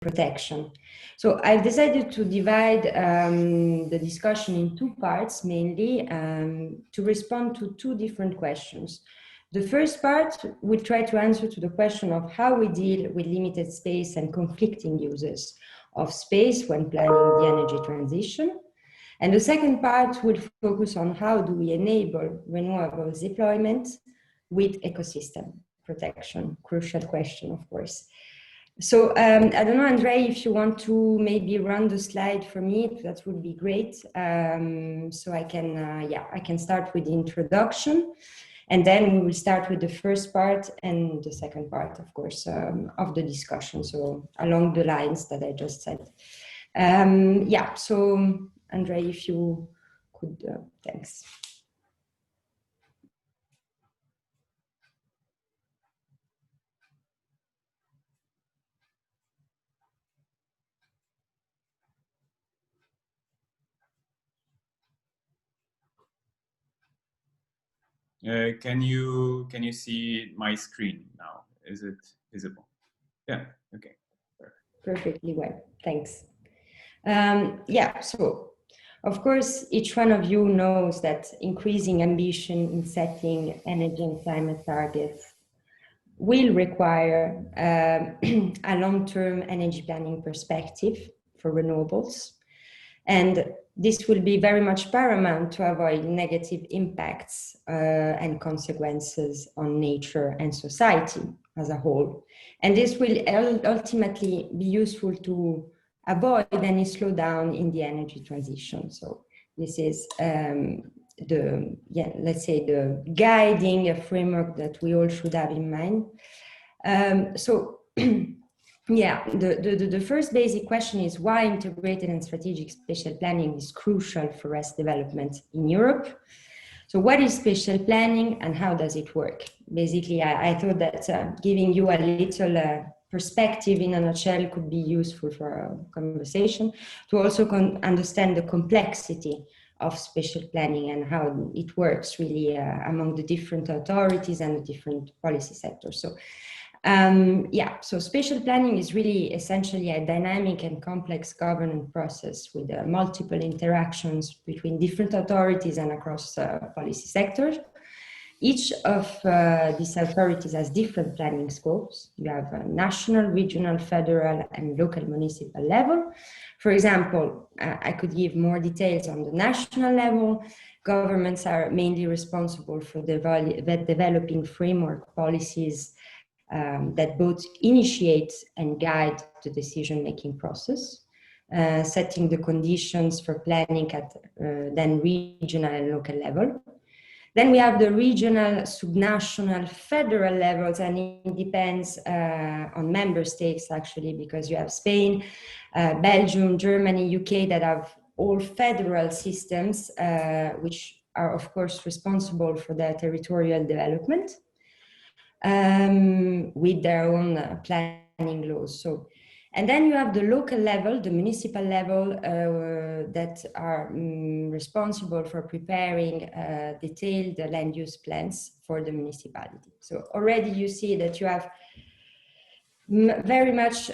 protection. So I've decided to divide the discussion in two parts, mainly to respond to two different questions. The first part will try to answer to the question of how we deal with limited space and conflicting uses of space when planning the energy transition. And the second part will focus on how do we enable renewables deployment with ecosystem protection. Crucial question, of course. So I don't know, Andrei, if you want to maybe run the slide for me, that would be great. So I can start with the introduction, and then we will start with the first part and the second part, of course, of the discussion. So along the lines that I just said. So Andrei, if you could, thanks. Can you see my screen now? Is it visible? Yeah. Okay. Perfectly well. Thanks. So of course, each one of you knows that increasing ambition in setting energy and climate targets will require a long-term energy planning perspective for renewables. And this will be very much paramount to avoid negative impacts and consequences on nature and society as a whole. And this will ultimately be useful to avoid any slowdown in the energy transition. So this is let's say the guiding framework that we all should have in mind. The first basic question is why integrated and strategic spatial planning is crucial for RES development in Europe. So what is spatial planning and how does it work? Basically, I thought that giving you a little perspective in a nutshell could be useful for a conversation to also understand the complexity of spatial planning and how it works really among the different authorities and the different policy sectors. So spatial planning is really essentially a dynamic and complex governance process with multiple interactions between different authorities and across policy sectors. Each of these authorities has different planning scopes. You have a national, regional, federal, and local municipal level. For example, I could give more details on the national level. Governments are mainly responsible for developing framework policies that both initiate and guide the decision-making process, setting the conditions for planning at then regional and local level. Then we have the regional, subnational, federal levels, and it depends on member states actually, because you have Spain, Belgium, Germany, UK that have all federal systems, which are of course responsible for their territorial development with their own planning laws. And then you have the local level, the municipal level, that are responsible for preparing detailed land use plans for the municipality. So already you see that you have very much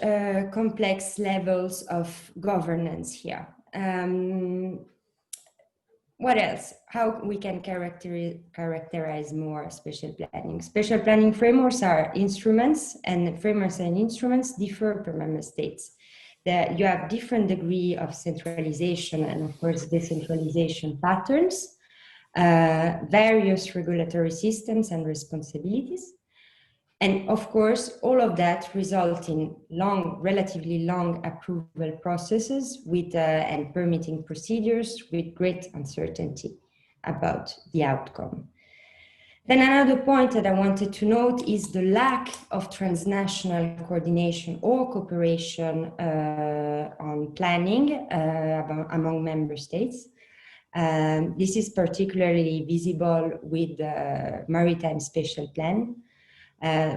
complex levels of governance here. What else? How we can characterize more spatial planning? Spatial planning frameworks are instruments, and frameworks and instruments differ per member states. You have different degree of centralization and of course decentralization patterns, various regulatory systems and responsibilities. And of course, all of that result in relatively long approval processes with and permitting procedures with great uncertainty about the outcome. Then another point that I wanted to note is the lack of transnational coordination or cooperation on planning among member states. This is particularly visible with the Maritime Spatial Plan,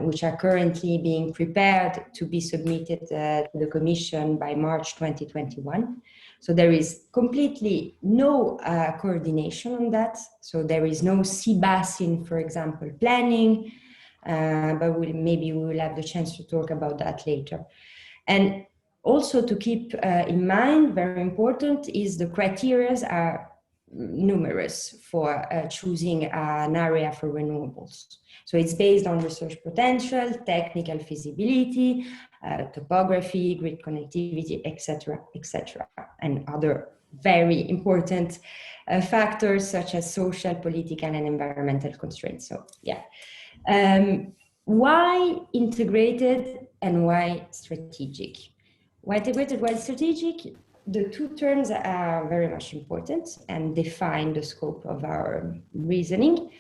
which are currently being prepared to be submitted to the Commission by March 2021. So there is completely no coordination on that. So there is no sea basin, for example, planning, but maybe we will have the chance to talk about that later. And Also to keep in mind, very important, is the criteria are numerous for choosing an area for renewables. So it's based on research potential, technical feasibility, topography, grid connectivity, etc., and other very important factors such as social, political, and environmental constraints. So yeah. Why integrated and why strategic? Why integrated, why strategic? The two terms are very much important and define the scope of our reasoning.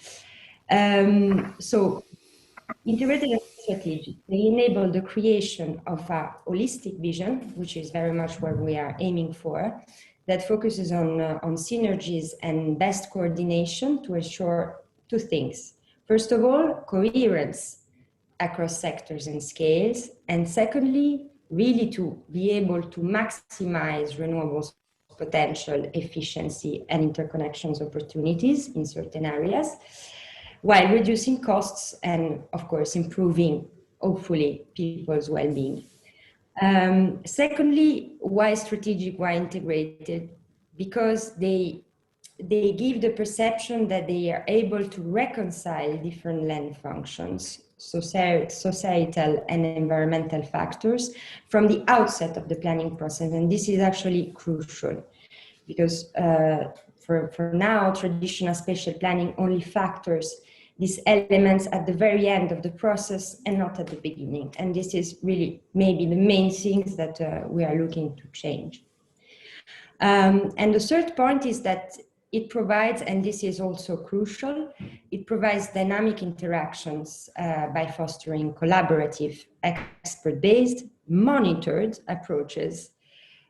So integrated and strategic, they enable the creation of a holistic vision, which is very much what we are aiming for, that focuses on synergies and best coordination to ensure two things. First of all, coherence across sectors and scales. And secondly, really to be able to maximize renewables potential, efficiency, and interconnections opportunities in certain areas, while reducing costs and, of course, improving, hopefully, people's well-being. Secondly, why strategic, why integrated? Because they give the perception that they are able to reconcile different land functions, societal and environmental factors from the outset of the planning process. And this is actually crucial because for now, traditional spatial planning only factors these elements at the very end of the process and not at the beginning. And this is really maybe the main things that we are looking to change. And the third point is that it provides, and this is also crucial, it provides dynamic interactions by fostering collaborative, expert-based, monitored approaches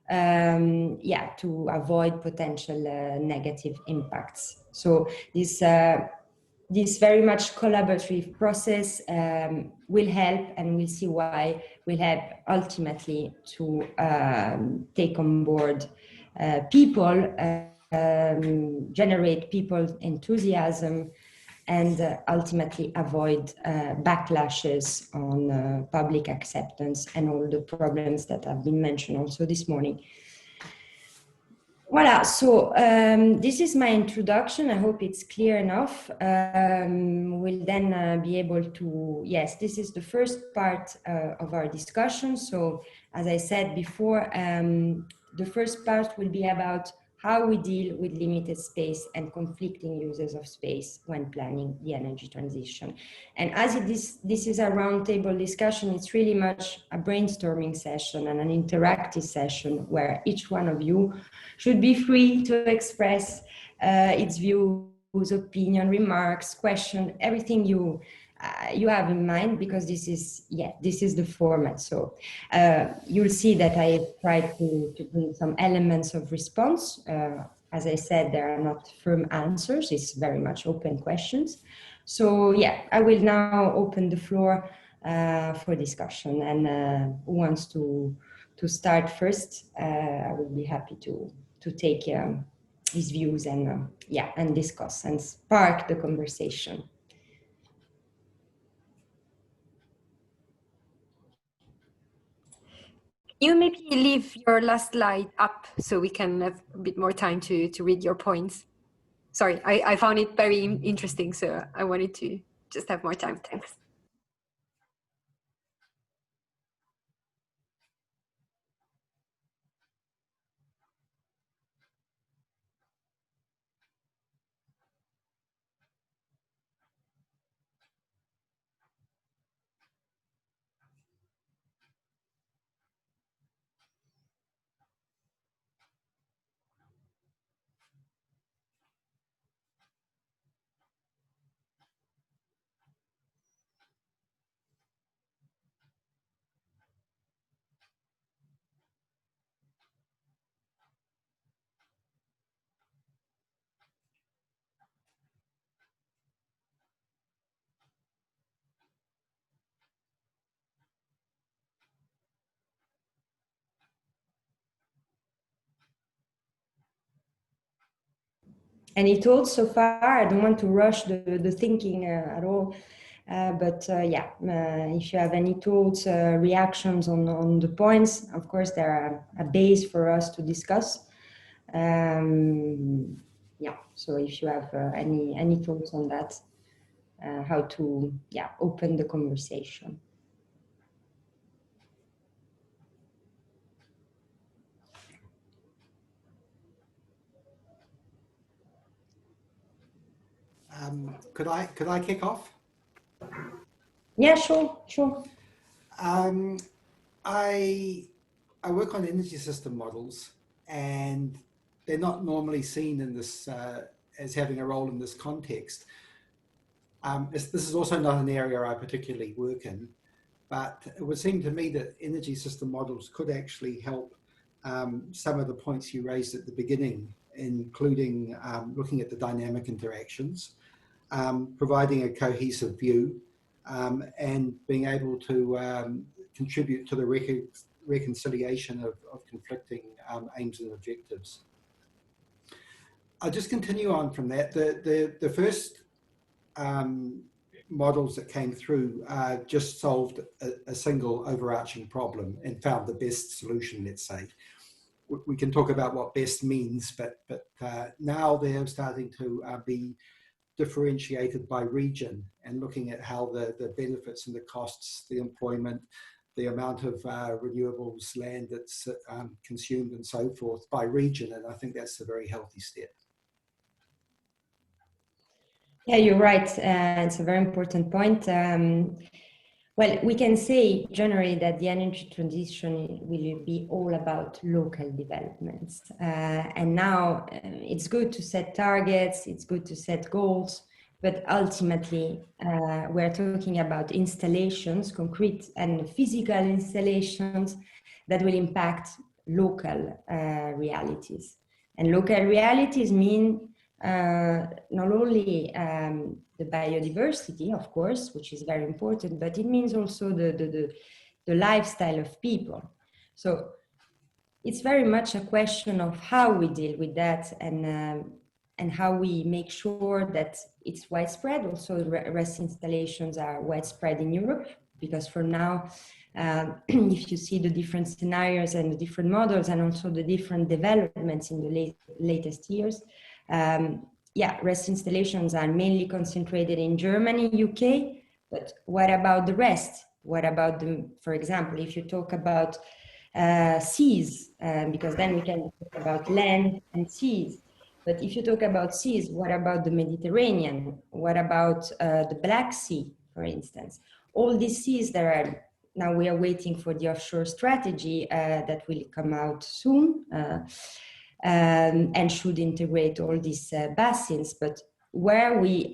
to avoid potential negative impacts. So this very much collaborative process will help, and we'll see why, will help ultimately to take on board people, generate people enthusiasm, and ultimately avoid backlashes on public acceptance and all the problems that have been mentioned also this morning. Voila, so this is my introduction. I hope it's clear enough. We'll then be able to, yes, this is the first part of our discussion. So as I said before, the first part will be about how we deal with limited space and conflicting uses of space when planning the energy transition. And as this is a roundtable discussion, it's really much a brainstorming session and an interactive session where each one of you should be free to express its views, opinion, remarks, question, everything you have in mind, because this is the format. So you'll see that I tried to bring some elements of response. As I said, there are not firm answers. It's very much open questions. So yeah, I will now open the floor for discussion. And who wants to start first? I will be happy to take his views and and discuss and spark the conversation. You maybe leave your last slide up so we can have a bit more time to read your points. Sorry, I found it very interesting, so I wanted to just have more time. Thanks. Any thoughts so far? I don't want to rush the thinking at all. if you have any thoughts, reactions on the points, of course, there are a base for us to discuss. So if you have any thoughts on that, how to open the conversation. Could I kick off? Yeah, sure. I work on energy system models, and they're not normally seen in this as having a role in this context. This is also not an area I particularly work in, but it would seem to me that energy system models could actually help some of the points you raised at the beginning, including looking at the dynamic interactions, providing a cohesive view, and being able to contribute to the reconciliation of conflicting aims and objectives. I'll just continue on from that. The first models that came through just solved a single overarching problem and found the best solution, let's say. We can talk about what best means, but now they're starting to be differentiated by region and looking at how the benefits and the costs, the employment, the amount of renewables land that's consumed and so forth by region. And I think that's a very healthy step. Yeah, you're right. It's a very important point. Well, we can say generally that the energy transition will be all about local developments. And now it's good to set targets, it's good to set goals, but ultimately we're talking about installations, concrete and physical installations that will impact local realities. And local realities mean not only the biodiversity, of course, which is very important, but it means also the lifestyle of people. So it's very much a question of how we deal with that and how we make sure that it's widespread. Also, RES installations are widespread in Europe, because for now, if you see the different scenarios and the different models and also the different developments in the latest years, RES installations are mainly concentrated in Germany, UK, but what about the rest? What about for example, if you talk about seas, because then we can talk about land and seas. But if you talk about seas, what about the Mediterranean? What about the Black Sea, for instance? All these seas that are, now we are waiting for the offshore strategy that will come out soon. And should integrate all these basins, but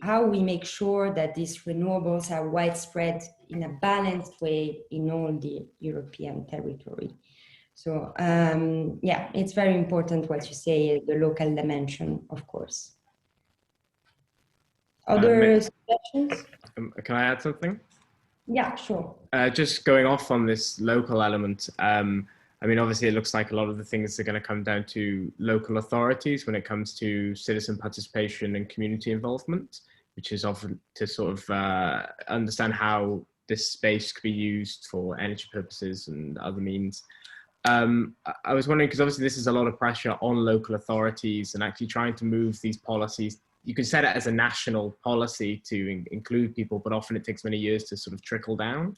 how we make sure that these renewables are widespread in a balanced way in all the European territory. So it's very important what you say, the local dimension, of course. Other suggestions? Can I add something? Yeah, sure. Just going off on this local element, I mean, obviously, it looks like a lot of the things are going to come down to local authorities when it comes to citizen participation and community involvement, which is often to sort of understand how this space could be used for energy purposes and other means. I was wondering, because obviously this is a lot of pressure on local authorities and actually trying to move these policies. You can set it as a national policy to include people, but often it takes many years to sort of trickle down.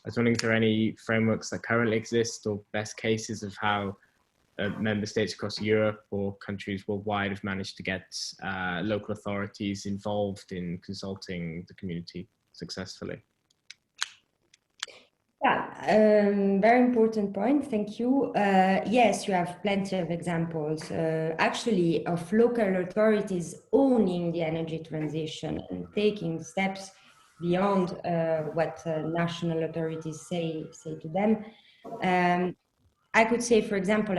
I was wondering if there are any frameworks that currently exist or best cases of how member states across Europe or countries worldwide have managed to get local authorities involved in consulting the community successfully. Yeah, very important point. Thank you. Yes, you have plenty of examples, actually, of local authorities owning the energy transition and taking steps beyond what national authorities say to them. I could say, for example,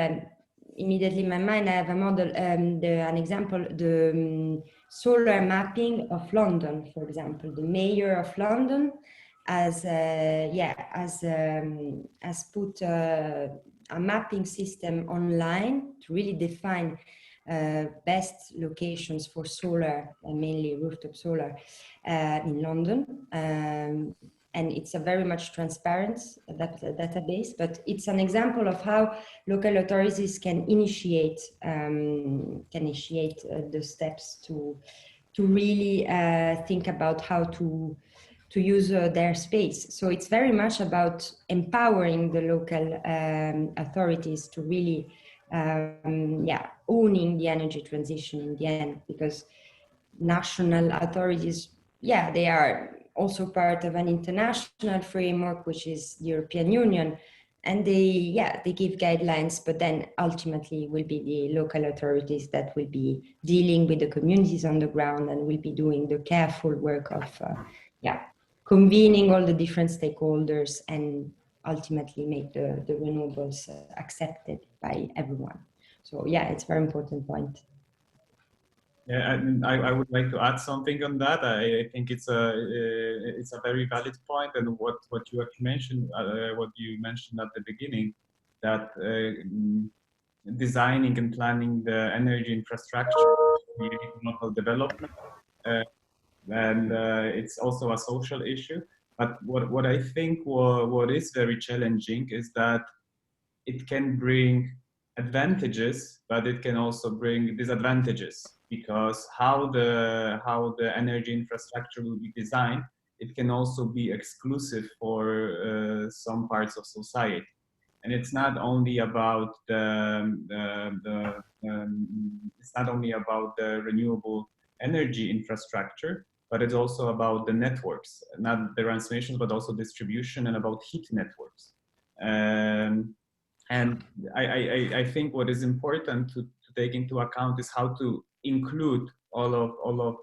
immediately in my mind, I have a model, an example, the solar mapping of London, for example. The mayor of London has put a mapping system online to really define best locations for solar, mainly rooftop solar, in London. And it's a very much transparent database, but it's an example of how local authorities can initiate the steps to really think about how to use their space. So it's very much about empowering the local authorities to really owning the energy transition in the end, because national authorities, they are also part of an international framework, which is the European Union, and they give guidelines, but then ultimately will be the local authorities that will be dealing with the communities on the ground and will be doing the careful work of convening all the different stakeholders and ultimately make the renewables accepted by everyone. So it's a very important point. Yeah, and I would like to add something on that. I think it's a very valid point, and what you have mentioned, what you mentioned at the beginning, that designing and planning the energy infrastructure, local development, and it's also a social issue. But what I think what is very challenging is that it can bring advantages, but it can also bring disadvantages, because how the energy infrastructure will be designed, it can also be exclusive for some parts of society. And it's not only about it's not only about the renewable energy infrastructure, but it's also about the networks, not the transmissions, but also distribution, and about heat networks. And I think what is important to take into account is how to include all of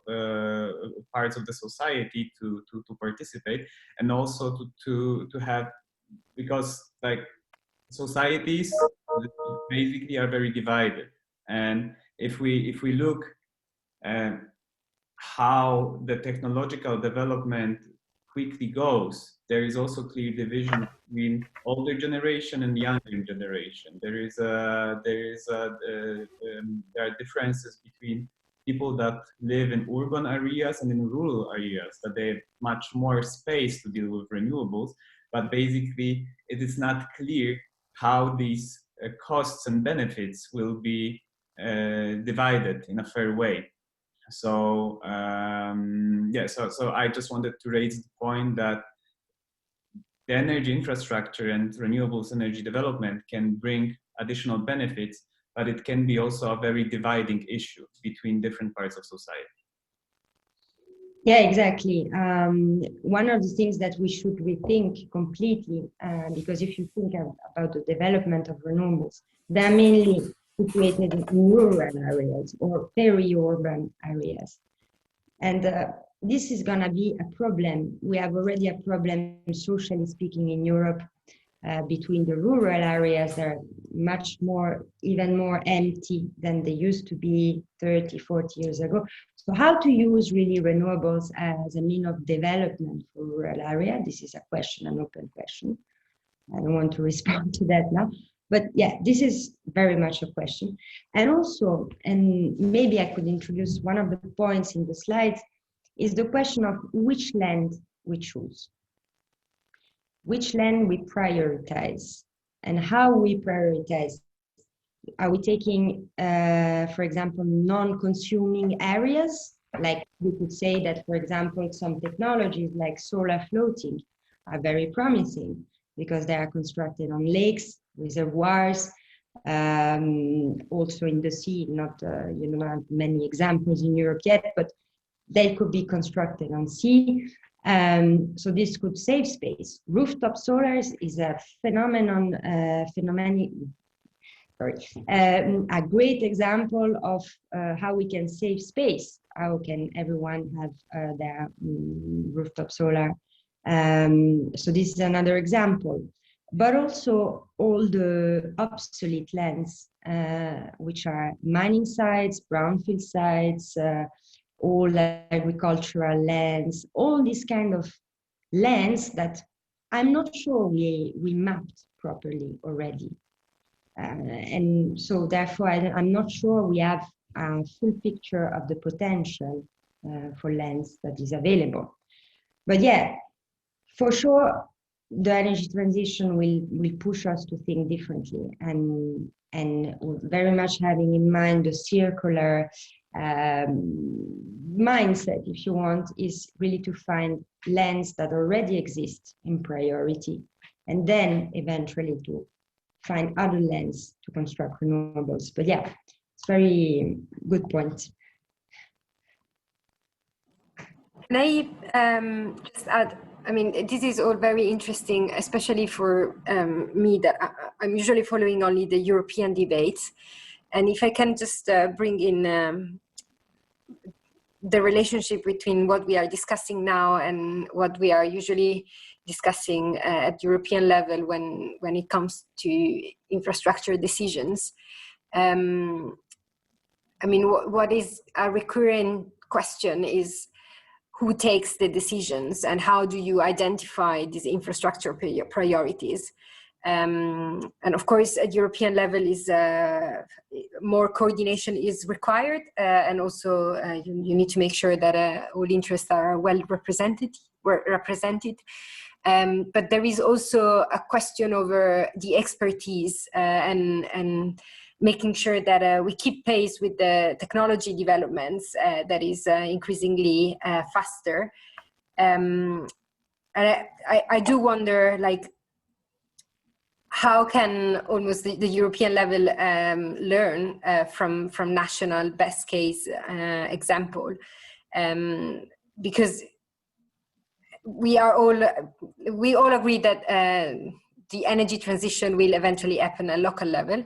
parts of the society to participate, and also to have, because like societies basically are very divided, and if we look at how the technological development quickly goes, there is also clear division between older generation and younger generation. There are differences between people that live in urban areas and in rural areas, that they have much more space to deal with renewables, but basically it is not clear how these costs and benefits will be divided in a fair way. So so I just wanted to raise the point that the energy infrastructure and renewables energy development can bring additional benefits, but it can be also a very dividing issue between different parts of society. Yeah, exactly. One of the things that we should rethink completely, because if you think about the development of renewables, they're mainly situated in rural areas or peri-urban areas. And this is going to be a problem. We have already a problem, socially speaking, in Europe, between the rural areas that are much more, even more empty than they used to be 30, 40 years ago. So how to use really renewables as a mean of development for rural area? This is a question, an open question. I don't want to respond to that now. But this is very much a question. And also, and maybe I could introduce one of the points in the slides, is the question of which land we choose, which land we prioritize, and how we prioritize. Are we taking, for example, non-consuming areas? Like we could say that, for example, some technologies like solar floating are very promising because they are constructed on lakes, reservoirs, also in the sea. Not, not many examples in Europe yet, but they could be constructed on sea. So this could save space. Rooftop solars is a a great example of how we can save space. How can everyone have their rooftop solar? So this is another example. But also all the obsolete lands, which are mining sites, brownfield sites, all agricultural lands, all these kind of lands that I'm not sure we mapped properly already. And so therefore, I'm not sure we have a full picture of the potential for lands that is available. But yeah, for sure, the energy transition will push us to think differently, and very much having in mind the circular mindset, if you want, is really to find lands that already exist in priority, and then eventually to find other lands to construct renewables. But yeah, it's very good point. Can I just add, I mean, this is all very interesting, especially for me, that I'm usually following only the European debates. And if I can just bring in the relationship between what we are discussing now and what we are usually discussing at European level when it comes to infrastructure decisions. I mean, what is a recurrent question is, who takes the decisions and how do you identify these infrastructure priorities? And of course, at European level, is more coordination is required, and also you need to make sure that all interests are well represented. But there is also a question over the expertise and making sure that we keep pace with the technology developments that is increasingly faster. And I do wonder, like, how can almost the European level learn from national best case example? Because we all agree that the energy transition will eventually happen at local level.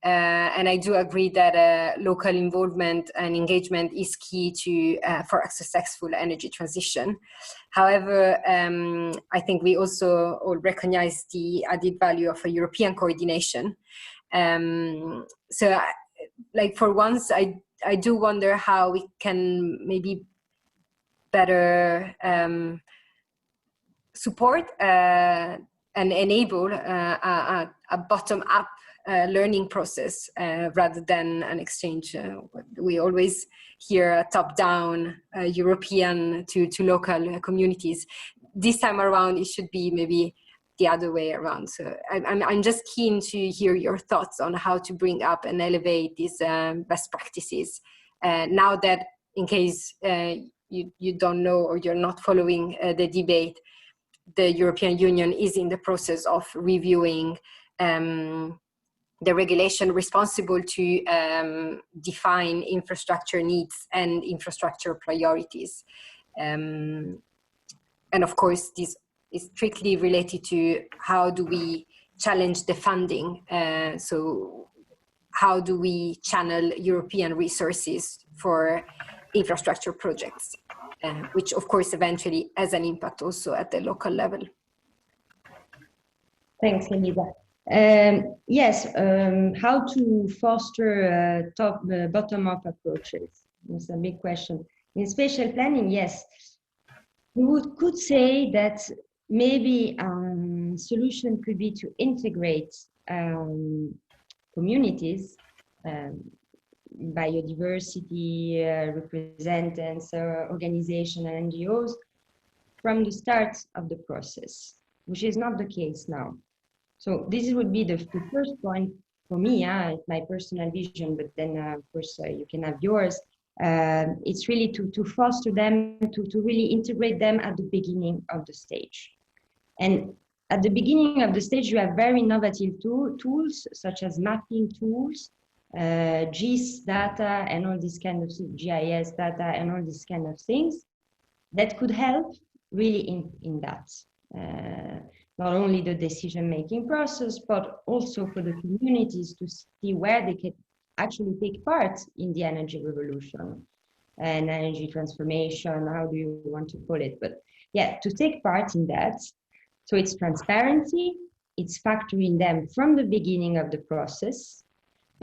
And I do agree that local involvement and engagement is key for a successful energy transition. However, I think we also all recognize the added value of a European coordination. So, like, for once, I do wonder how we can maybe better support and enable a bottom-up learning process rather than an exchange. We always hear a top-down European to local communities. This time around, it should be maybe the other way around. So I'm just keen to hear your thoughts on how to bring up and elevate these best practices. Now that, in case you don't know or you're not following the debate, the European Union is in the process of reviewing the regulation responsible to define infrastructure needs and infrastructure priorities. And of course, this is strictly related to how do we challenge the funding. So how do we channel European resources for infrastructure projects, which of course eventually has an impact also at the local level. Thanks, Elisa. Yes, how to foster bottom-up approaches? It's a big question. In spatial planning, yes, we could say that maybe solution could be to integrate communities, biodiversity representatives, organizations, and NGOs from the start of the process, which is not the case now. So this would be the first point for me. It's my personal vision, but then of course you can have yours. It's really to foster them, to really integrate them at the beginning of the stage. And at the beginning of the stage, you have very innovative tools such as mapping tools, GIS data, and all these kind of GIS data, and all these kind of things that could help really in that. Not only the decision-making process, but also for the communities to see where they can actually take part in the energy revolution and energy transformation, how do you want to call it? But yeah, to take part in that. So it's transparency, it's factoring them from the beginning of the process.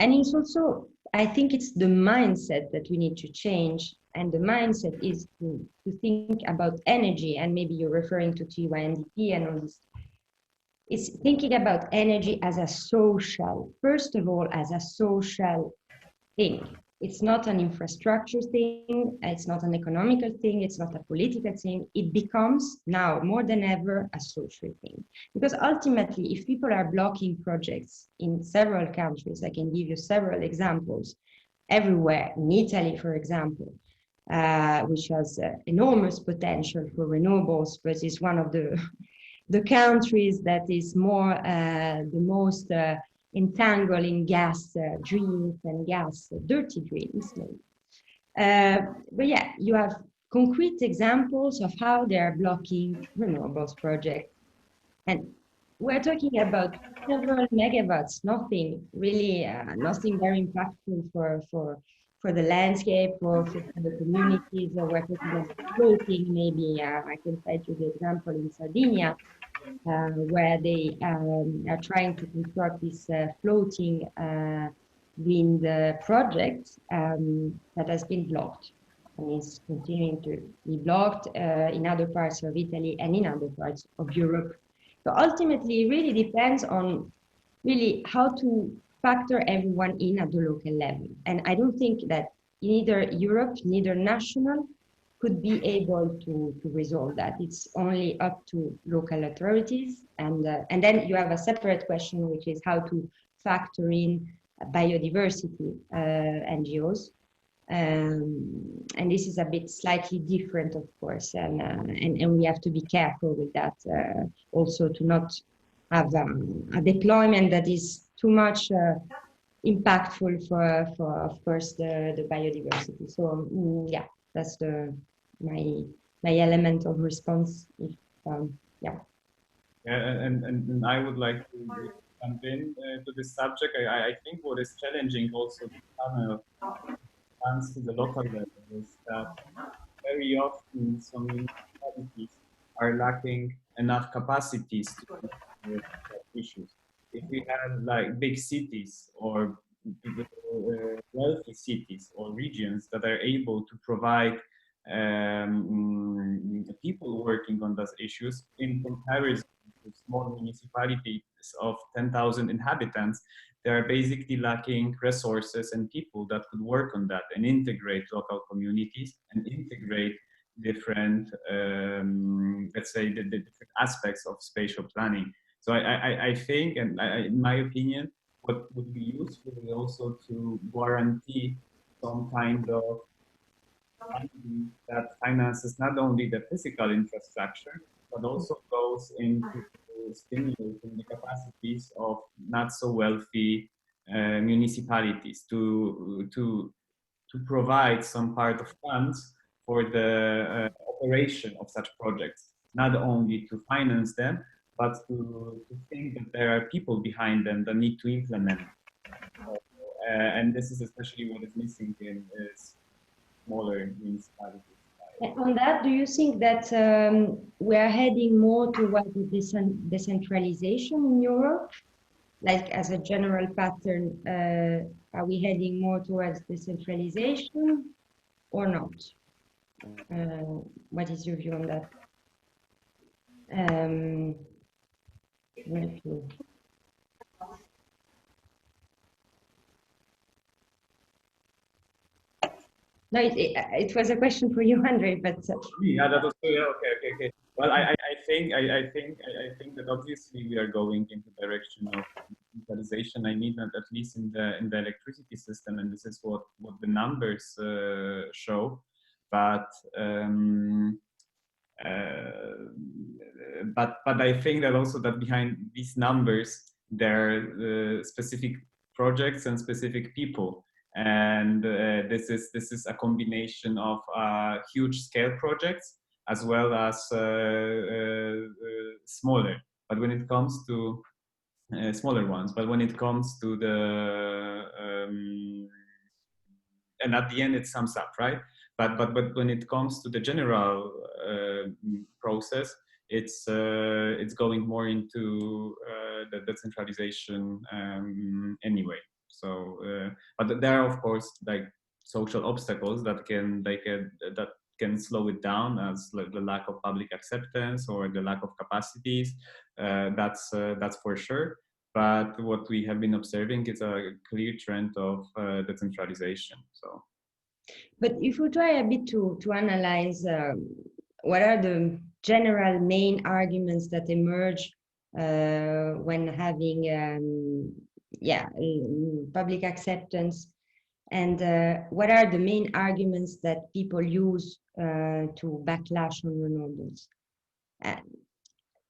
And it's also, I think it's the mindset that we need to change. And the mindset is to think about energy, and maybe you're referring to TYNDP and all this. It's thinking about energy as a social, first of all, as a social thing. It's not an infrastructure thing, it's not an economical thing, it's not a political thing. It becomes now more than ever a social thing. Because ultimately, if people are blocking projects in several countries, I can give you several examples, everywhere, in Italy, for example, which has enormous potential for renewables, but is one of the countries that is more the most entangled in gas dreams and gas dirty dreams. But yeah, you have concrete examples of how they are blocking renewables projects. And we're talking about several megawatts, nothing really, nothing very impactful for the landscape or for the communities. Or we're talking about floating, maybe I can cite you the example in Sardinia, where they are trying to construct this floating wind project that has been blocked and is continuing to be blocked in other parts of Italy and in other parts of Europe. So ultimately, it really depends on really how to factor everyone in at the local level. And I don't think that neither Europe, neither national could be able to resolve that. It's only up to local authorities. And then you have a separate question, which is how to factor in biodiversity NGOs. And this is a bit slightly different, of course, and we have to be careful with that also to not have a deployment that is too much impactful for of course the biodiversity. So yeah, that's my element of response. If yeah. Yeah, and I would like to jump in to this subject. I think what is challenging also to channel funds to the local level is that very often some municipalities are lacking enough capacities to deal with issues. If we have like big cities or wealthy cities or regions that are able to provide people working on those issues in comparison to small municipalities of 10,000 inhabitants, they are basically lacking resources and people that could work on that and integrate local communities and integrate different, let's say, the different aspects of spatial planning. So I think, and in my opinion, what would be useful is also to guarantee some kind of funding that finances not only the physical infrastructure, but also goes into stimulating the capacities of not so wealthy municipalities to provide some part of funds for the operation of such projects, not only to finance them, but to think that there are people behind them that need to implement. And this is especially what is missing in smaller municipalities. On that, do you think that we are heading more towards decentralization in Europe? Like as a general pattern, are we heading more towards decentralization or not? What is your view on that? No, it was a question for you, Andre, but yeah, that was okay. Well, I think that obviously we are going in the direction of digitalization. I mean, at least in the electricity system, and this is what the numbers show. But I think that also that behind these numbers there are specific projects and specific people. And this is a combination of huge scale projects as well as smaller. But when it comes to smaller ones, but when it comes to the and at the end it sums up, right? But when it comes to the general process, it's going more into the decentralization anyway. So, but there are of course like social obstacles that can slow it down, as like the lack of public acceptance or the lack of capacities. That's for sure. But what we have been observing is a clear trend of decentralization. So, but if we try a bit to analyze what are the general main arguments that emerge when having public acceptance, and what are the main arguments that people use to backlash on renewables?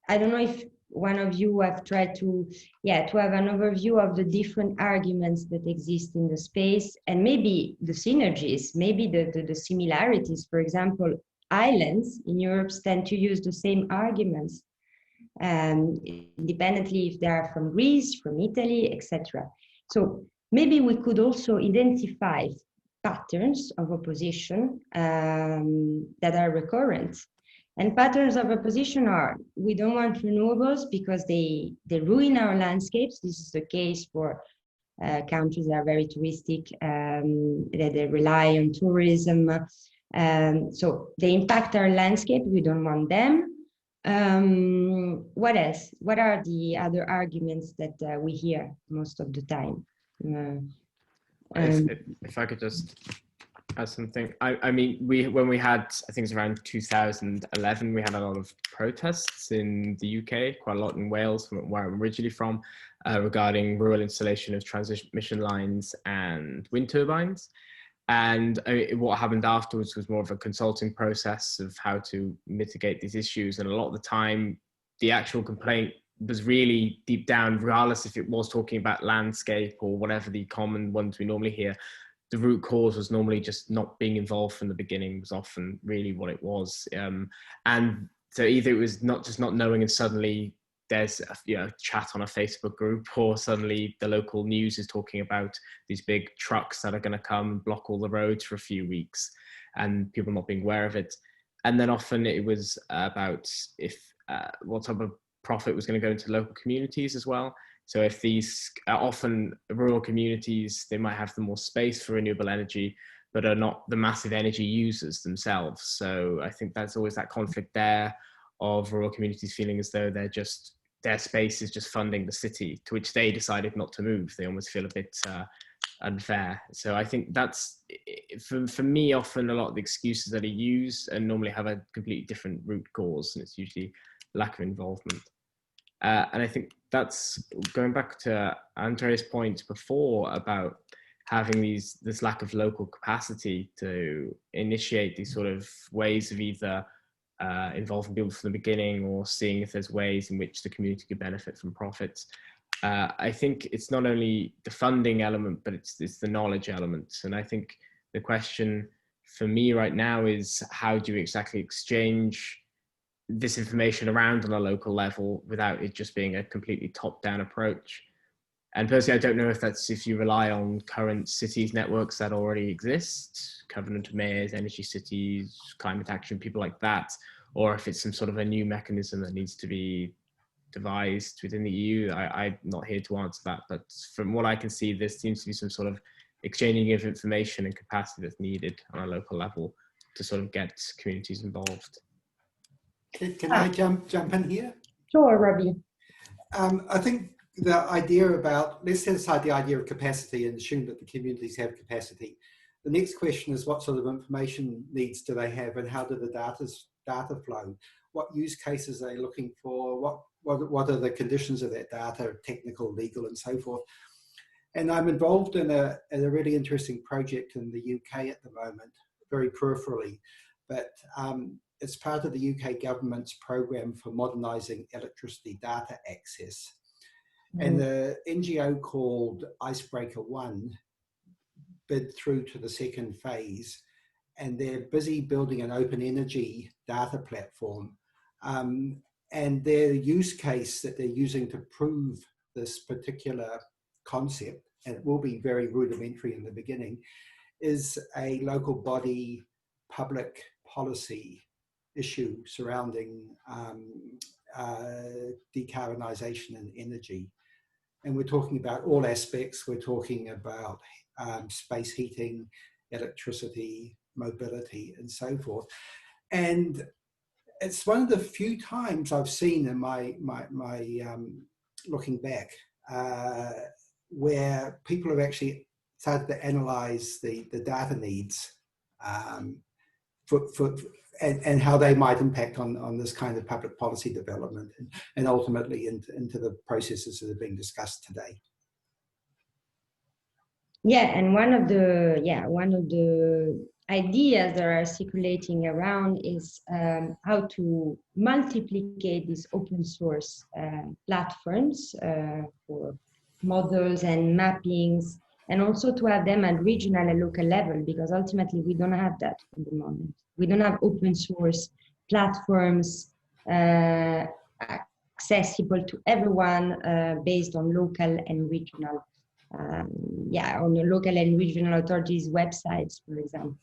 I don't know if one of you have tried to have an overview of the different arguments that exist in the space, and maybe the synergies, maybe the similarities. For example, islands in Europe tend to use the same arguments, independently if they are from Greece, from Italy, etc. So maybe we could also identify patterns of opposition that are recurrent. And patterns of opposition are, we don't want renewables because they ruin our landscapes. This is the case for countries that are very touristic, that they rely on tourism. So they impact our landscape, we don't want them. What else? What are the other arguments that we hear most of the time? If I could just add something. I mean, when we had, I think it was around 2011, we had a lot of protests in the UK, quite a lot in Wales, where I'm originally from, regarding rural installation of transmission lines and wind turbines. And what happened afterwards was more of a consulting process of how to mitigate these issues. And a lot of the time, the actual complaint was really deep down, regardless if it was talking about landscape or whatever the common ones we normally hear. The root cause was normally just not being involved from the beginning, was often really what it was. And so either it was not knowing, and suddenly there's a chat on a Facebook group, or suddenly the local news is talking about these big trucks that are going to come and block all the roads for a few weeks, and people not being aware of it. And then often it was about what type of profit was going to go into local communities as well. So if these are often rural communities, they might have the more space for renewable energy, but are not the massive energy users themselves. So I think that's always that conflict there of rural communities feeling as though their space is just funding the city, to which they decided not to move. They almost feel a bit unfair. So I think that's, for me, often a lot of the excuses that are used and normally have a completely different root cause, and it's usually lack of involvement. And I think that's going back to Andrea's point before about having this lack of local capacity to initiate these sort of ways of either involving people from the beginning or seeing if there's ways in which the community could benefit from profits. I think it's not only the funding element, but it's the knowledge element. And I think the question for me right now is, how do you exactly exchange this information around on a local level without it just being a completely top-down approach? And personally, I don't know if you rely on current cities networks that already exist, Covenant of Mayors, Energy Cities, Climate Action, people like that, or if it's some sort of a new mechanism that needs to be devised within the EU. I'm not here to answer that, but from what I can see, there seems to be some sort of exchanging of information and capacity that's needed on a local level to sort of get communities involved. Can I jump in here? Sure, Robbie. I think the idea about, let's set aside the idea of capacity and assume that the communities have capacity. The next question is, what sort of information needs do they have, and how do the data flow? What use cases are they looking for? What are the conditions of that data, technical, legal, and so forth? And I'm involved in a really interesting project in the UK at the moment, very peripherally, but it's part of the UK government's program for modernising electricity data access. And the NGO called Icebreaker 1 bid through to the second phase, and they're busy building an open energy data platform. And their use case that they're using to prove this particular concept, and it will be very rudimentary in the beginning, is a local body public policy issue surrounding decarbonisation and energy. And we're talking about all aspects. We're talking about space heating, electricity, mobility, and so forth. And it's one of the few times I've seen in my looking back where people have actually started to analyze the data needs and how they might impact on this kind of public policy development and ultimately into the processes that are being discussed today. Yeah, and one of the ideas that are circulating around is how to multiplicate these open source platforms for models and mappings, and also to have them at regional and local level, because ultimately we don't have that at the moment. We don't have open source platforms accessible to everyone based on local and regional, on the local and regional authorities' websites, for example.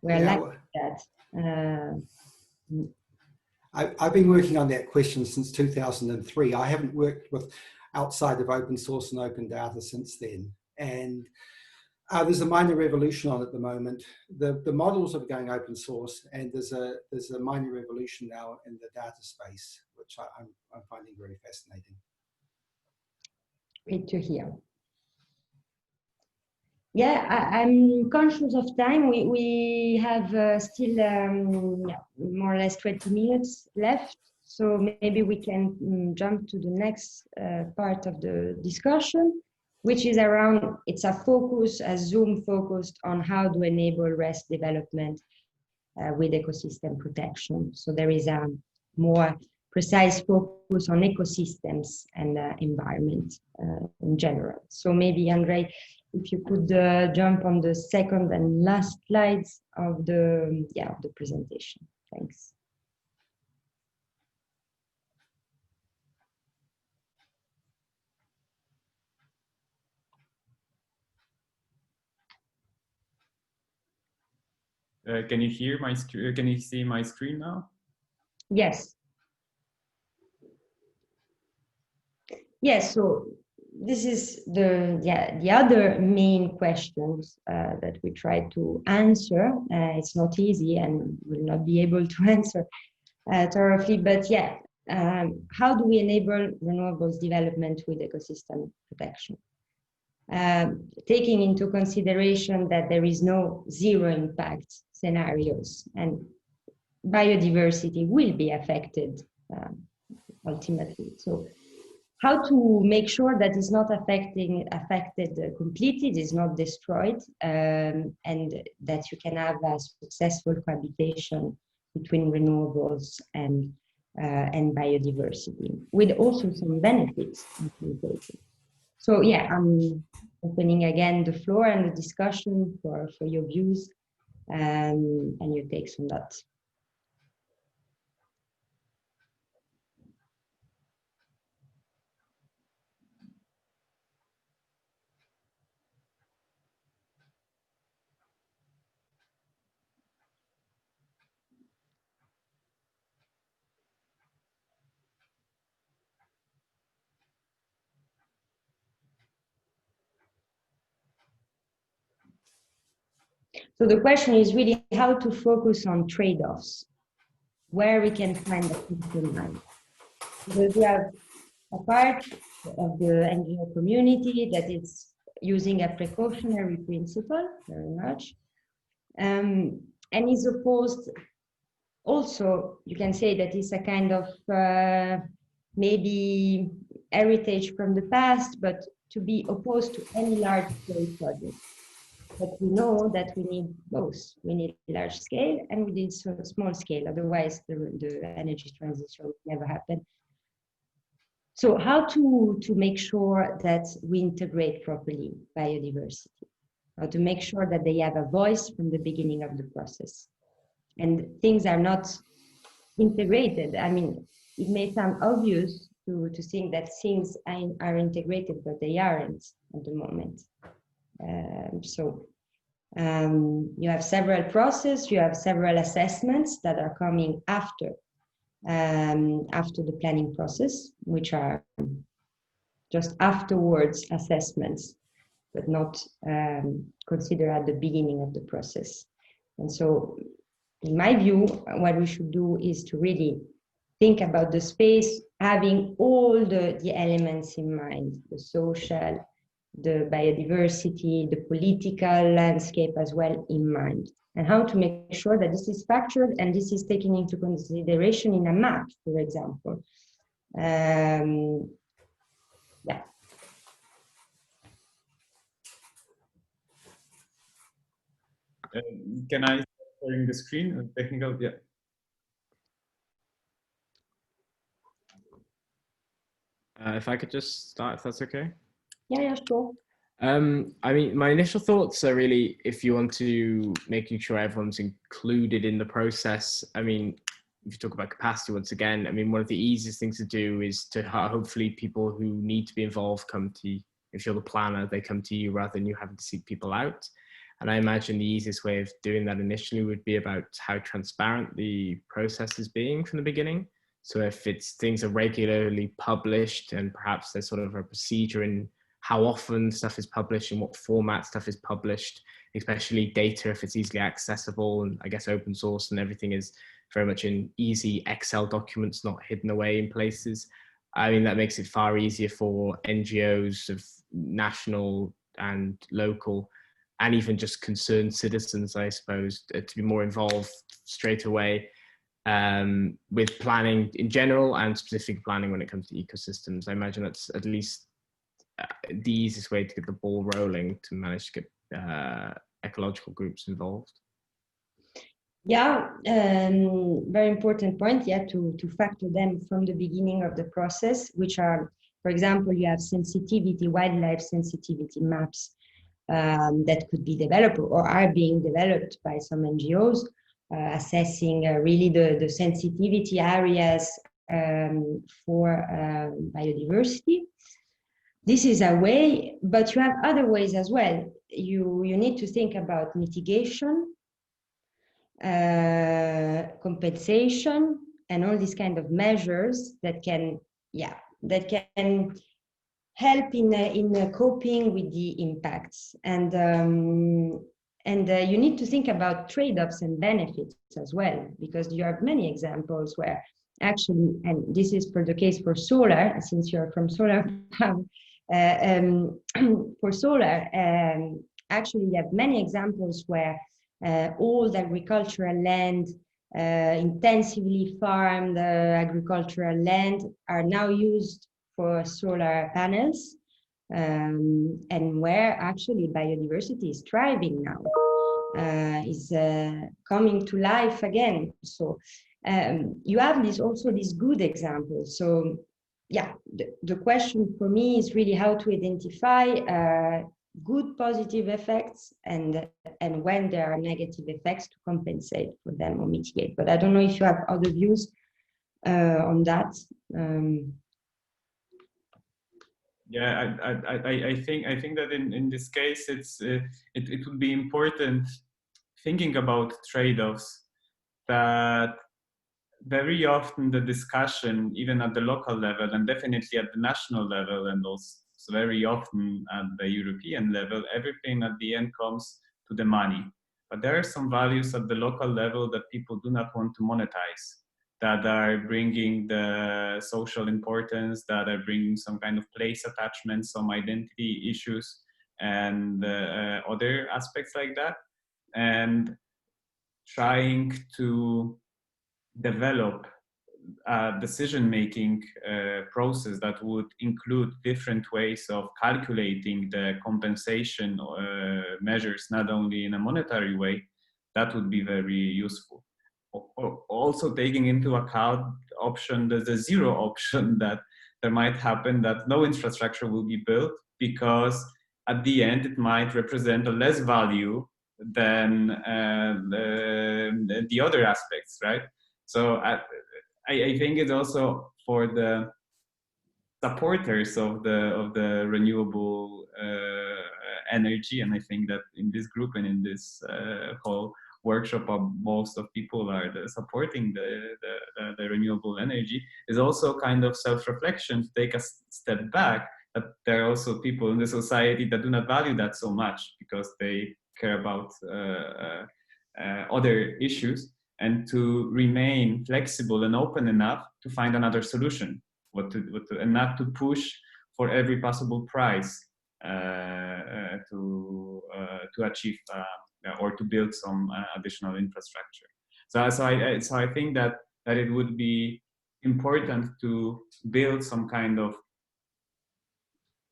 We're like that. I've been working on that question since 2003. I haven't worked with outside of open source and open data since then. And there's a minor revolution on at the moment. The models are going open source, and there's a minor revolution now in the data space, which I'm finding very fascinating. Great to hear. Yeah, I'm conscious of time. We have still more or less 20 minutes left. So maybe we can jump to the next part of the discussion, which is around, it's a Zoom focused on how to enable REST development with ecosystem protection. So there is a more precise focus on ecosystems and environment in general. So maybe, Andre, if you could jump on the second and last slides of the presentation. Thanks. Can you hear my screen? Can you see my screen now? Yes. Yes. So this is the other main questions that we try to answer. It's not easy, and we'll not be able to answer thoroughly. But how do we enable renewables development with ecosystem protection? Taking into consideration that there is no zero impact scenarios, and biodiversity will be affected ultimately. So how to make sure that it's not affected completely, it is not destroyed, and that you can have a successful cohabitation between renewables and biodiversity, with also some benefits. So I'm opening again the floor and the discussion for your views and your takes on that. So the question is really how to focus on trade-offs, where we can find the compromise. Because we have a part of the NGO community that is using a precautionary principle very much, and is opposed. Also, you can say that it's a kind of maybe heritage from the past, but to be opposed to any large-scale project. But we know that we need both. We need large scale and we need small scale. Otherwise, the energy transition will never happen. So how to make sure that we integrate properly biodiversity? How to make sure that they have a voice from the beginning of the process? And things are not integrated. I mean, it may sound obvious to think that things are integrated, but they aren't at the moment. You have several processes, you have several assessments that are coming after the planning process, which are just afterwards assessments, but not considered at the beginning of the process. And so, in my view, what we should do is to really think about the space, having all the elements in mind, the social, the biodiversity, the political landscape as well in mind, and how to make sure that this is factored and this is taken into consideration in a map, for example. Yeah. Can I start sharing the screen? Technical, yeah. If I could just start, if that's okay. Yeah, sure. I mean, my initial thoughts are really, if you want to making sure everyone's included in the process. I mean, if you talk about capacity once again, I mean, one of the easiest things to do is to hopefully people who need to be involved come to you. If you're the planner, they come to you rather than you having to seek people out. And I imagine the easiest way of doing that initially would be about how transparent the process is being from the beginning. So if things are regularly published and perhaps there's sort of a procedure in how often stuff is published and what format stuff is published, especially data if it's easily accessible, and I guess open source and everything is very much in easy Excel documents, not hidden away in places. I mean, that makes it far easier for NGOs of national and local, and even just concerned citizens, I suppose, to be more involved straight away with planning in general and specific planning when it comes to ecosystems. I imagine that's at least the easiest way to get the ball rolling to manage to get ecological groups involved. Yeah, very important point. Yeah, to factor them from the beginning of the process, which are, for example, you have sensitivity, wildlife sensitivity maps that could be developed or are being developed by some NGOs, assessing really the sensitivity areas for biodiversity. This is a way, but you have other ways as well. You need to think about mitigation, compensation, and all these kind of measures that can, help in coping with the impacts. And you need to think about trade-offs and benefits as well, because you have many examples where actually, and this is for the case for solar, since you're from solar power, for solar, actually you have many examples where old agricultural land, intensively farmed agricultural land are now used for solar panels, and where actually biodiversity is thriving now, is coming to life again. So you have these good examples. So yeah, the question for me is really how to identify good positive effects and when there are negative effects to compensate for them or mitigate. But I don't know if you have other views on that. Yeah, I think that in this case it would be important thinking about trade-offs, that very often the discussion, even at the local level and definitely at the national level, and also very often at the European level, everything at the end comes to the money. But there are some values at the local level that people do not want to monetize, that are bringing the social importance, that are bringing some kind of place attachment, some identity issues, and other aspects like that. And trying to develop a decision-making process that would include different ways of calculating the compensation measures, not only in a monetary way, that would be very useful. Also taking into account the zero option, that there might happen that no infrastructure will be built, because at the end it might represent a less value than the other aspects, right? So I think it's also for the supporters of the renewable energy, and I think that in this group and in this whole workshop, most of people are supporting the renewable energy, is also kind of self-reflection, to take a step back, that there are also people in the society that do not value that so much because they care about other issues. and to remain flexible and open enough to find another solution, and not to push for every possible price to achieve or to build some additional infrastructure. So I think that it would be important to build some kind of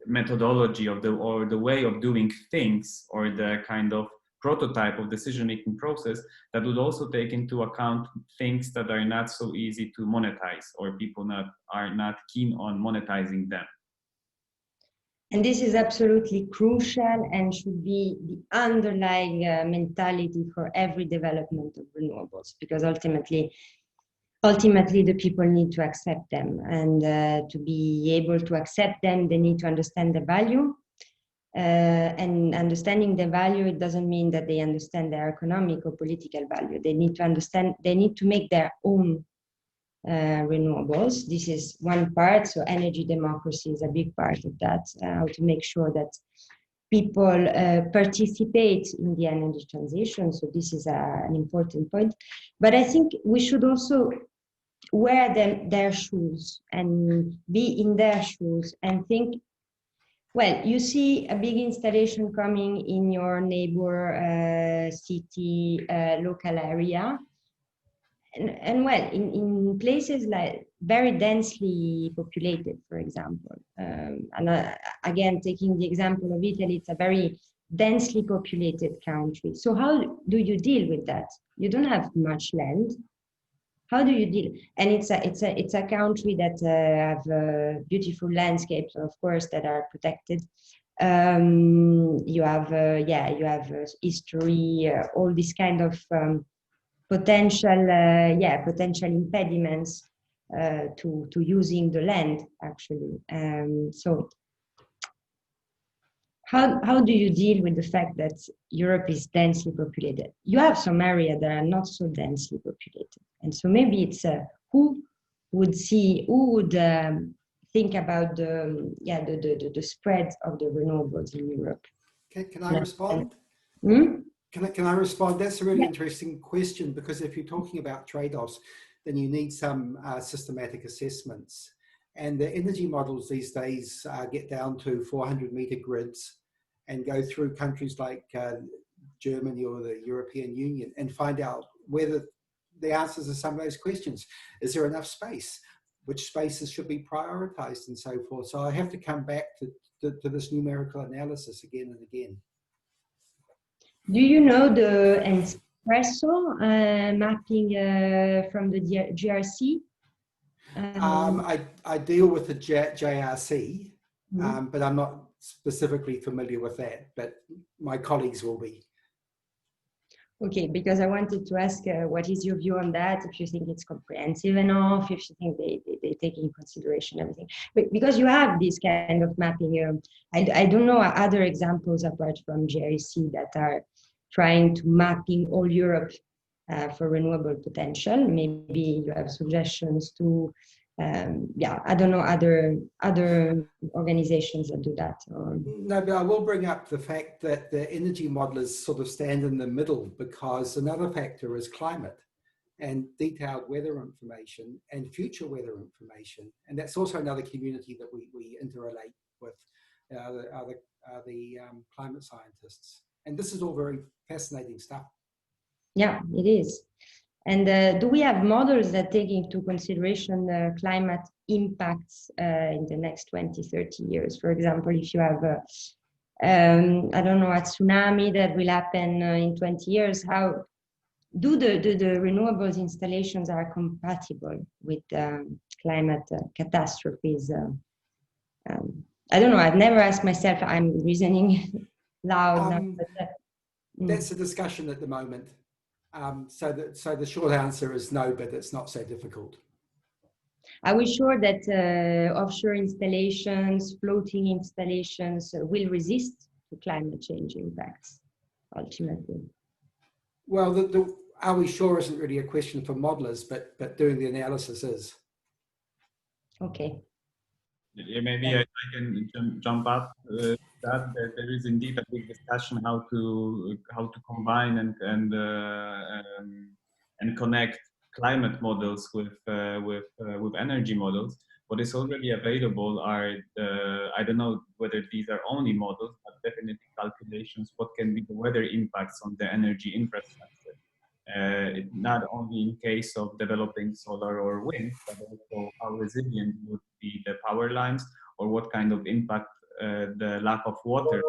methodology of the way of doing things, or the kind of prototype of decision-making process that would also take into account things that are not so easy to monetize, or people are not keen on monetizing them. And this is absolutely crucial and should be the underlying mentality for every development of renewables, because ultimately the people need to accept them, and to be able to accept them, they need to understand the value. And understanding the value, it doesn't mean that they understand their economic or political value. They need to understand, they need to make their own renewables. This is one part. So energy democracy is a big part of that, how to make sure that people participate in the energy transition. So this is an important point. But I think we should also wear their shoes and be in their shoes and think, well, you see a big installation coming in your neighbor city, local area. And well, in places like very densely populated, for example, again, taking the example of Italy, it's a very densely populated country. So how do you deal with that? You don't have much land. How do you deal? And it's a country that have beautiful landscapes, of course, that are protected. You have history, all these kind of potential impediments to using the land, actually. So how do you deal with the fact that Europe is densely populated? You have some areas that are not so densely populated, and so maybe it's who would think about the spread of the renewables in Europe. Can I respond? Hmm? Can I respond? That's a really interesting question, because if you're talking about trade-offs, then you need some systematic assessments. And the energy models these days get down to 400-meter grids and go through countries like Germany or the European Union and find out whether the answers to some of those questions. Is there enough space? Which spaces should be prioritized, and so forth. So I have to come back to this numerical analysis again and again. Do you know the espresso mapping from the GRC? I deal with the JRC, but I'm not specifically familiar with that, but my colleagues will be. Okay, because I wanted to ask what is your view on that, if you think it's comprehensive enough, if you think they take in consideration everything. But because you have this kind of mapping, I don't know other examples apart from JRC that are trying to mapping all Europe for renewable potential. Maybe you have suggestions to, I don't know, other organizations that do that. No, but I will bring up the fact that the energy modelers sort of stand in the middle, because another factor is climate and detailed weather information and future weather information. And that's also another community that we interrelate with the climate scientists. And this is all very fascinating stuff. Yeah, it is. And do we have models that take into consideration the climate impacts in the next 20, 30 years? For example, if you have, I don't know, a tsunami that will happen in 20 years, how do the renewables installations are compatible with climate catastrophes? I don't know, I've never asked myself, I'm reasoning loud now. But, that's a discussion at the moment. So the short answer is no, but it's not so difficult. Are we sure that offshore installations, floating installations will resist to climate change impacts, ultimately? Well, are we sure isn't really a question for modelers, but doing the analysis is. Okay. Yeah, maybe I can jump up. That there is indeed a big discussion how to combine and connect climate models with energy models, what is already available are I don't know whether these are only models, but definitely calculations what can be the weather impacts on the energy infrastructure. Not only in case of developing solar or wind, but also how resilient would be the power lines, or what kind of impact the lack of water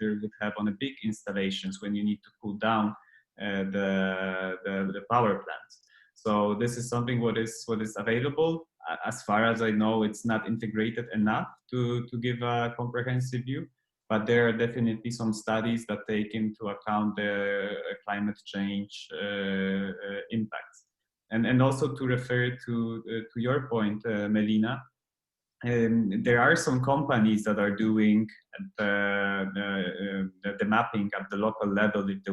would have on the big installations when you need to cool down the power plants. So this is something what is available. As far as I know, it's not integrated enough to give a comprehensive view. But there are definitely some studies that take into account the climate change impacts. And also to refer to your point, Melina, there are some companies that are doing the mapping at the local level if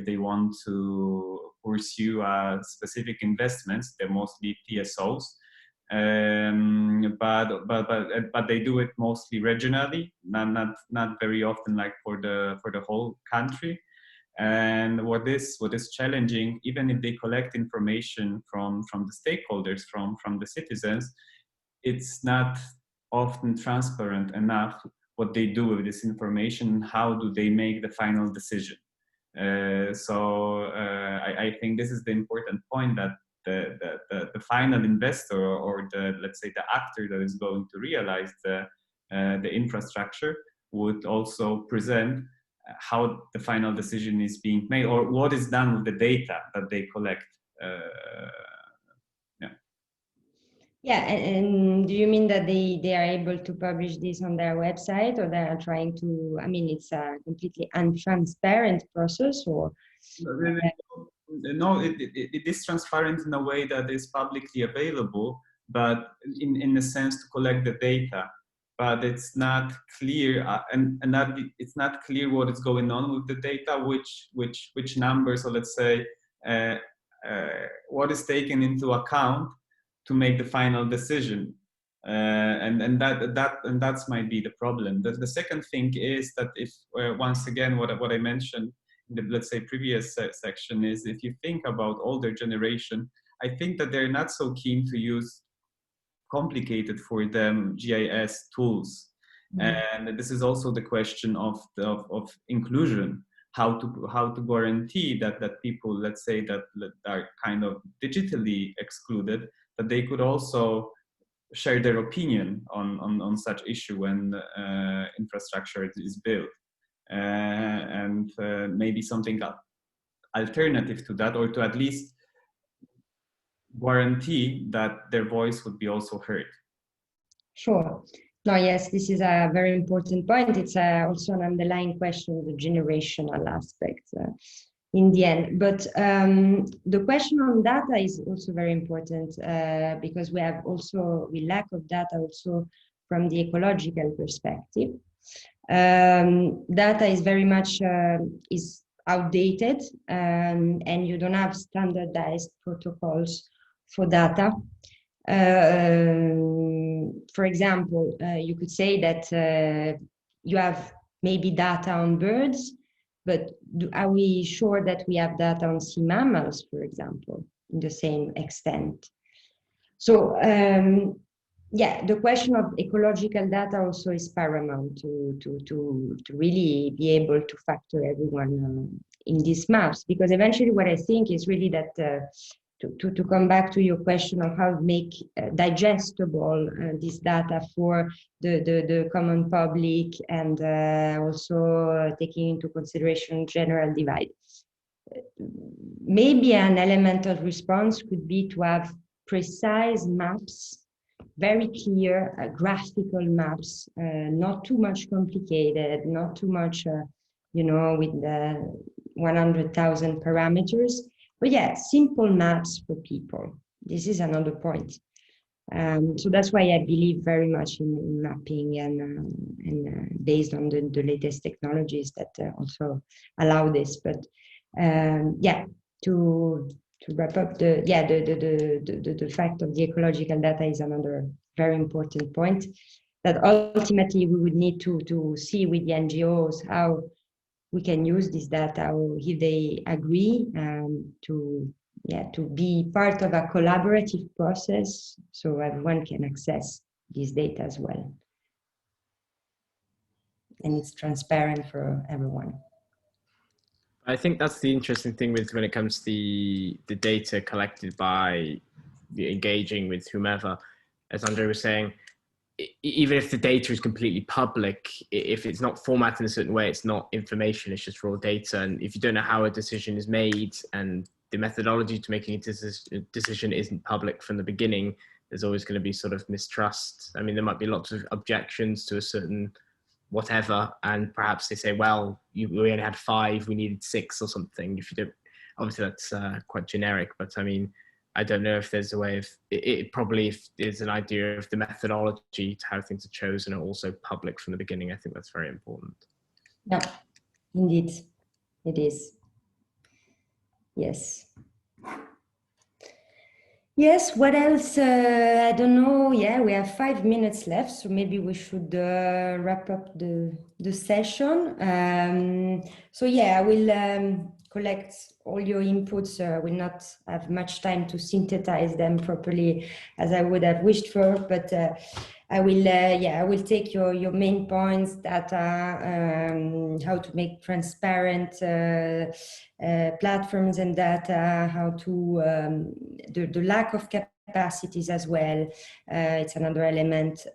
they want to pursue specific investments. They're mostly TSOs. But they do it mostly regionally, not very often like for the whole country. And what is challenging, even if they collect information from the stakeholders, from the citizens, it's not often transparent enough what they do with this information. How do they make the final decision? I think this is the important point, that the final investor, or let's say the actor that is going to realize the infrastructure, would also present how the final decision is being made, or what is done with the data that they collect. Yeah, and do you mean that they are able to publish this on their website, or they are trying to, I mean, it's a completely untransparent process, or? No, it is transparent in a way that is publicly available, but in a sense to collect the data. But it's not clear, it's not clear what is going on with the data, which numbers, or let's say, what is taken into account to make the final decision, and that might be the problem. The second thing is that if once again what I mentioned in the, let's say, previous section, is if you think about older generation, I think that they're not so keen to use complicated for them GIS tools, and this is also the question of inclusion. How to guarantee that people, let's say, that are kind of digitally excluded, that they could also share their opinion on such issue when infrastructure is built, and maybe something alternative to that, or to at least guarantee that their voice would be also heard. Sure. No, yes, this is a very important point. It's also an underlying question, the generational aspect in the end. But the question on data is also very important, because we lack of data also from the ecological perspective. Data is very much is outdated, and you don't have standardized protocols for data. For example, you could say that you have maybe data on birds, but are we sure that we have data on sea mammals, for example, in the same extent? So yeah, the question of ecological data also is paramount to really be able to factor everyone in these maps, because eventually what I think is really that to come back to your question of how to make digestible this data for the common public, and also taking into consideration general divide. Maybe an elemental response could be to have precise maps, very clear graphical maps, not too much complicated, not too much, with the 100,000 parameters. But yeah, simple maps for people. This is another point. So that's why I believe very much in mapping, and based on the latest technologies that also allow this. But yeah, to wrap up, the fact of the ecological data is another very important point, that ultimately we would need to see with the NGOs how we can use this data, or if they agree to be part of a collaborative process, so everyone can access this data as well. And it's transparent for everyone. I think that's the interesting thing with when it comes to the data collected by engaging with whomever. As Andre was saying, even if the data is completely public, if it's not formatted in a certain way, it's not information, it's just raw data. And if you don't know how a decision is made and the methodology to making a decision isn't public from the beginning, there's always going to be sort of mistrust. I mean, there might be lots of objections to a certain whatever, and perhaps they say, well, we only had 5, we needed 6 or something. If you don't, obviously that's quite generic, but I mean, I don't know if there's a way of it probably if there's an idea of the methodology to how things are chosen are also public from the beginning. I think that's very important. Yeah, indeed, it is. Yes. Yes, what else? I don't know. Yeah, we have 5 minutes left, so maybe we should wrap up the session. So yeah, I will collect all your inputs. Will not have much time to synthesize them properly as I would have wished for, but I will take your main points, data, how to make transparent platforms and data, how to the lack of capacities as well. It's another element.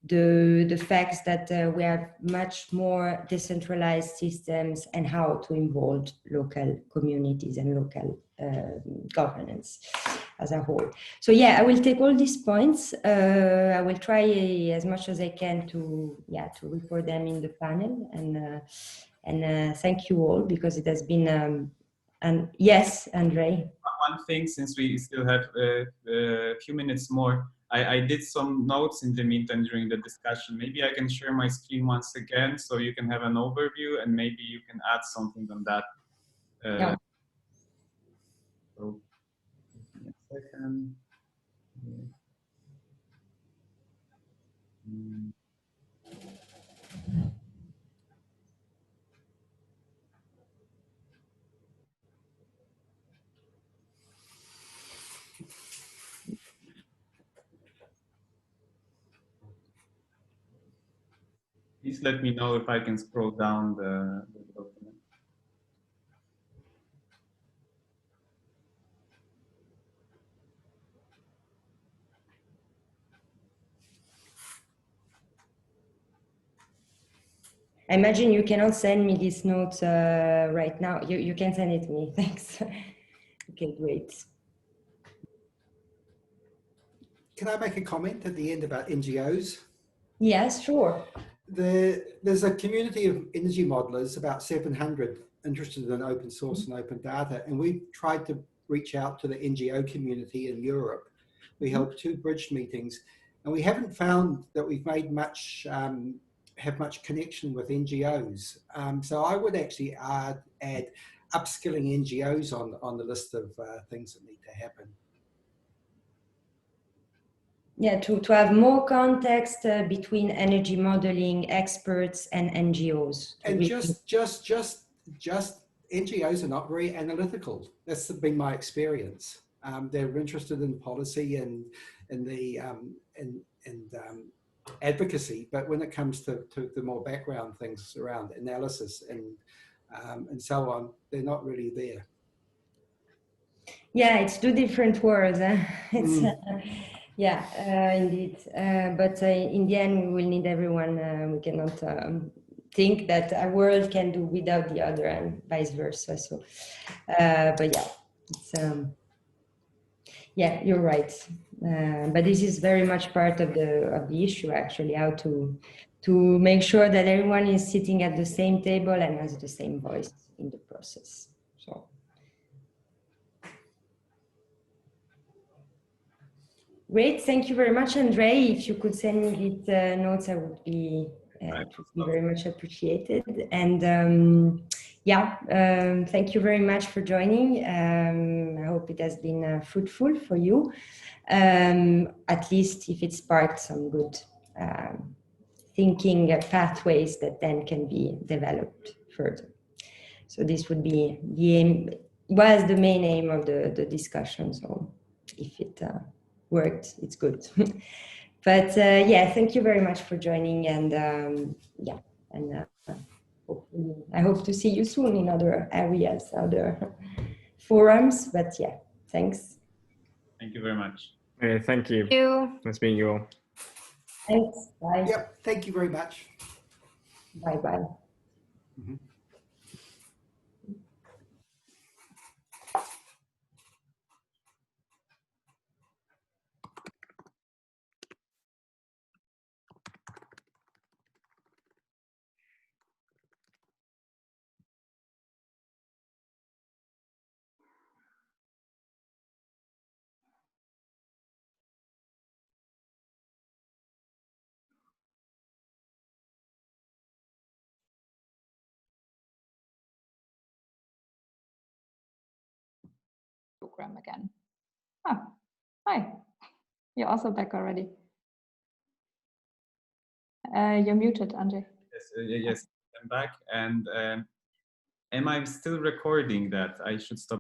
The facts that we have much more decentralized systems and how to involve local communities and local governance as a whole. So yeah, I will take all these points. I will try as much as I can to report them in the panel, and thank you all, because it has been and yes, Andre. One thing, since we still have a few minutes more, I did some notes in the meantime during the discussion. Maybe I can share my screen once again so you can have an overview, and maybe you can add something on that. Yeah. So, give me a second. Please let me know if I can scroll down the document. I imagine you cannot send me these notes right now. You can send it to me. Thanks. Okay, great. Can I make a comment at the end about NGOs? Yes, sure. There's a community of energy modelers, about 700, interested in open source and open data, and we've tried to reach out to the NGO community in Europe. We held 2 bridge meetings, and we haven't found that we've made much have much connection with NGOs. So I would actually add upskilling NGOs on the list of things that need to happen. Yeah, to have more context between energy modeling experts and NGOs. And just NGOs are not very analytical. That's been my experience. They're interested in policy and advocacy, but when it comes to the more background things around analysis and so on, they're not really there. Yeah, it's 2 different worlds. It's yeah, indeed. But in the end, we will need everyone. We cannot think that a world can do without the other, and vice versa. So, but yeah, it's yeah, you're right. But this is very much part of the issue, actually, how to make sure that everyone is sitting at the same table and has the same voice in the process. So. Great, thank you very much, Andre. If you could send me these notes, I would be, it would be very much appreciated. And yeah, thank you very much for joining. I hope it has been fruitful for you, at least if it sparked some good thinking pathways that then can be developed further. So this would be the aim, was the main aim of the discussion. So if it worked, it's good. But yeah, thank you very much for joining, and yeah, and I hope to see you soon in other areas, other forums. But yeah, thanks. Thank you very much. Yeah, thank you. Thank you. Nice meeting you all. Thanks. Bye. Yep. Thank you very much. Bye. Bye. Mhm. Program again. Ah, hi. You're also back already. You're muted, Andrzej. Yes, yes, I'm back. And am I still recording that? I should stop